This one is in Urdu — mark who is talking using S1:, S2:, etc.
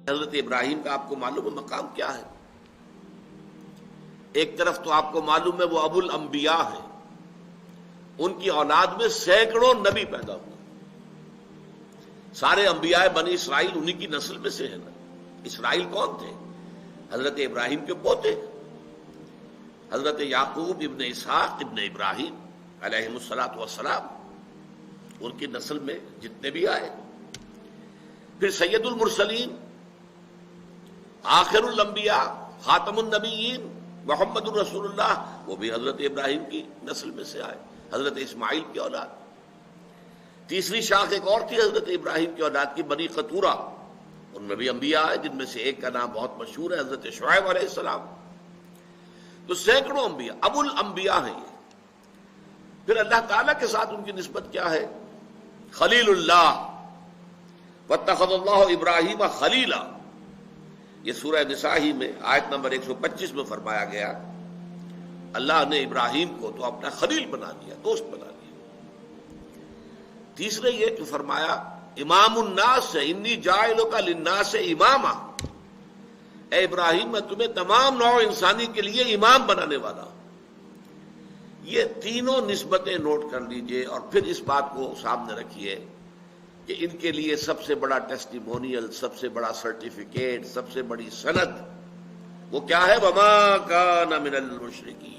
S1: حضرت ابراہیم کا آپ کو معلوم ہے مقام کیا ہے؟ ایک طرف تو آپ کو معلوم ہے وہ ابو الانبیاء ہیں، ان کی اولاد میں سینکڑوں نبی پیدا ہوئے، سارے انبیاء بنی اسرائیل انہی کی نسل میں سے ہیں نا۔ اسرائیل کون تھے؟ حضرت ابراہیم کے پوتے، حضرت یعقوب ابن اسحاق ابن ابراہیم علیہم الصلاۃ والسلام، ان کی نسل میں جتنے بھی آئے۔ پھر سید المرسلین، آخر الانبیاء، خاتم النبیین محمد الرسول اللہ، وہ بھی حضرت ابراہیم کی نسل میں سے آئے، حضرت اسماعیل کی اولاد۔ تیسری شاخ ایک اور تھی حضرت ابراہیم کی اولاد کی، بنی قطورہ، ان میں بھی انبیاء آئے، جن میں سے ایک کا نام بہت مشہور ہے حضرت شعیب علیہ السلام۔ تو سینکڑوں انبیاء، ابو الانبیاء ہیں یہ۔ پھر اللہ تعالیٰ کے ساتھ ان کی نسبت کیا ہے؟ خلیل اللہ، واتخذ اللہ ابراہیم خلیلا، یہ سورہ نساء ہی میں آیت نمبر 125 میں فرمایا گیا، اللہ نے ابراہیم کو تو اپنا خلیل بنا لیا، دوست بنا لیا۔ تیسرے یہ کہ فرمایا امام الناس، انی جاعلک للناس اماما، اے ابراہیم میں تمہیں تمام نوع انسانی کے لیے امام بنانے والا ہوں۔ یہ تینوں نسبتیں نوٹ کر لیجئے اور پھر اس بات کو سامنے رکھیے کہ ان کے لیے سب سے بڑا ٹیسٹیمونیل، سب سے بڑا سرٹیفکیٹ، سب سے بڑی سند وہ کیا ہے؟ وما کان من المشرکین،